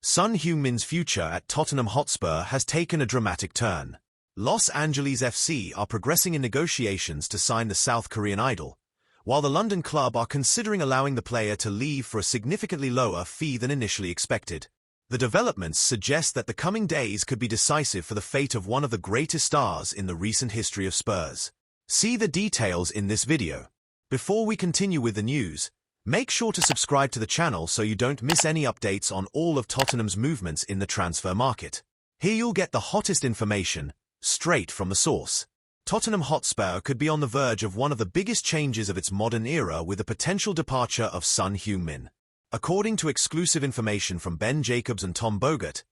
Son Heung-Min's future at Tottenham Hotspur has taken a dramatic turn. Los Angeles FC are progressing in negotiations to sign the South Korean idol, while the London club are considering allowing the player to leave for a significantly lower fee than initially expected. The developments suggest that the coming days could be decisive for the fate of one of the greatest stars in the recent history of Spurs. See the details in this video. Before we continue with the news, make sure to subscribe to the channel so you don't miss any updates on all of Tottenham's movements in the transfer market. Here you'll get the hottest information, straight from the source. Tottenham Hotspur could be on the verge of one of the biggest changes of its modern era with the potential departure of Son Heung-Min. According to exclusive information from Ben Jacobs and Tom Bogert,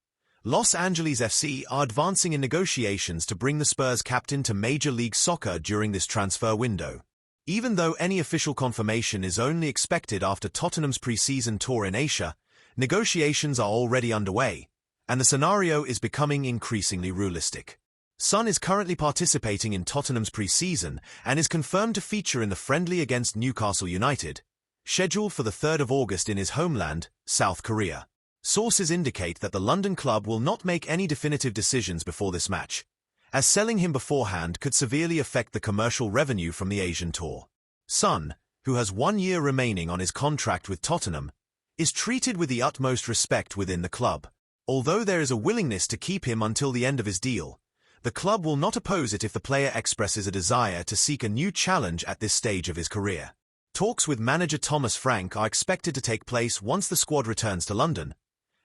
Los Angeles FC are advancing in negotiations to bring the Spurs captain to Major League Soccer during this transfer window. Even though any official confirmation is only expected after Tottenham's pre-season tour in Asia, negotiations are already underway, and the scenario is becoming increasingly realistic. Son is currently participating in Tottenham's pre-season and is confirmed to feature in the friendly against Newcastle United, scheduled for the 3rd of August in his homeland, South Korea. Sources indicate that the London club will not make any definitive decisions before this match, as selling him beforehand could severely affect the commercial revenue from the Asian tour. Son, who has 1 year remaining on his contract with Tottenham, is treated with the utmost respect within the club. Although there is a willingness to keep him until the end of his deal, the club will not oppose it if the player expresses a desire to seek a new challenge at this stage of his career. Talks with manager Thomas Frank are expected to take place once the squad returns to London,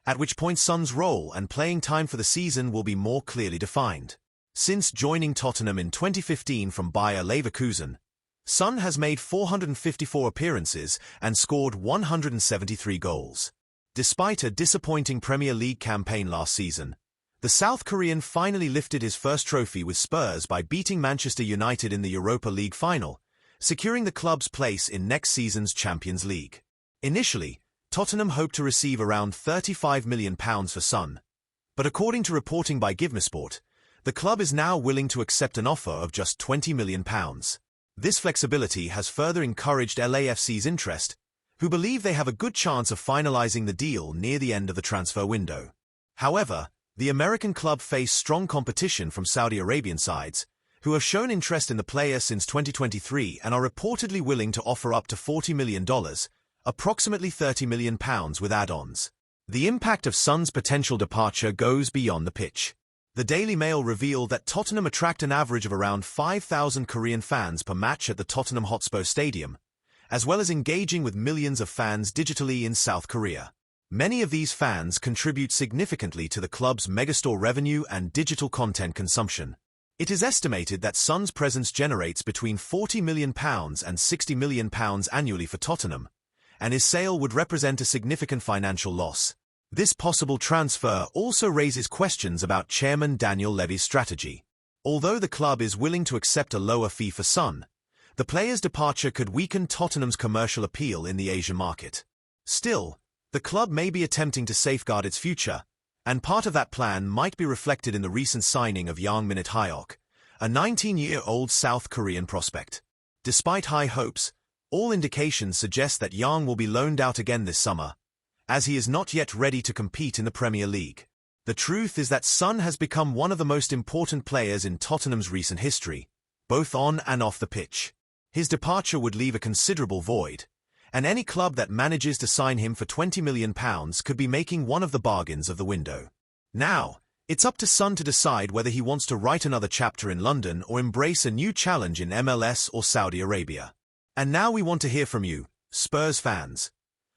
at which point Son's role and playing time for the season will be more clearly defined. Since joining Tottenham in 2015 from Bayer Leverkusen, Son has made 454 appearances and scored 173 goals. Despite a disappointing Premier League campaign last season, the South Korean finally lifted his first trophy with Spurs by beating Manchester United in the Europa League final, securing the club's place in next season's Champions League. Initially, Tottenham hoped to receive around £35 million for Son, but according to reporting by GiveMeSport, the club is now willing to accept an offer of just £20 million. This flexibility has further encouraged LAFC's interest, who believe they have a good chance of finalizing the deal near the end of the transfer window. However, the American club face strong competition from Saudi Arabian sides, who have shown interest in the player since 2023 and are reportedly willing to offer up to $40 million, approximately £30 million with add-ons. The impact of Son's potential departure goes beyond the pitch. The Daily Mail revealed that Tottenham attract an average of around 5,000 Korean fans per match at the Tottenham Hotspur Stadium, as well as engaging with millions of fans digitally in South Korea. Many of these fans contribute significantly to the club's megastore revenue and digital content consumption. It is estimated that Son's presence generates between £40 million and £60 million annually for Tottenham, and his sale would represent a significant financial loss. This possible transfer also raises questions about Chairman Daniel Levy's strategy. Although the club is willing to accept a lower fee for Son, the player's departure could weaken Tottenham's commercial appeal in the Asian market. Still, the club may be attempting to safeguard its future, and part of that plan might be reflected in the recent signing of Heung-Min at Hyok, a 19-year-old South Korean prospect. Despite high hopes, all indications suggest that Heung will be loaned out again this summer, as he is not yet ready to compete in the Premier League. The truth is that Son has become one of the most important players in Tottenham's recent history, both on and off the pitch. His departure would leave a considerable void, and any club that manages to sign him for £20 million could be making one of the bargains of the window. Now, it's up to Son to decide whether he wants to write another chapter in London or embrace a new challenge in MLS or Saudi Arabia. And now we want to hear from you, Spurs fans.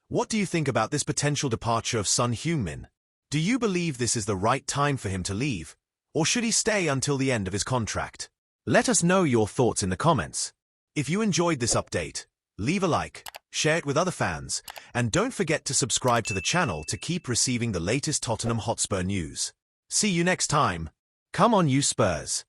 What do you think about this potential departure of Son Heung-Min? Do you believe this is the right time for him to leave, or should he stay until the end of his contract? Let us know your thoughts in the comments. If you enjoyed this update, leave a like, share it with other fans, and don't forget to subscribe to the channel to keep receiving the latest Tottenham Hotspur news. See you next time. Come on, you Spurs.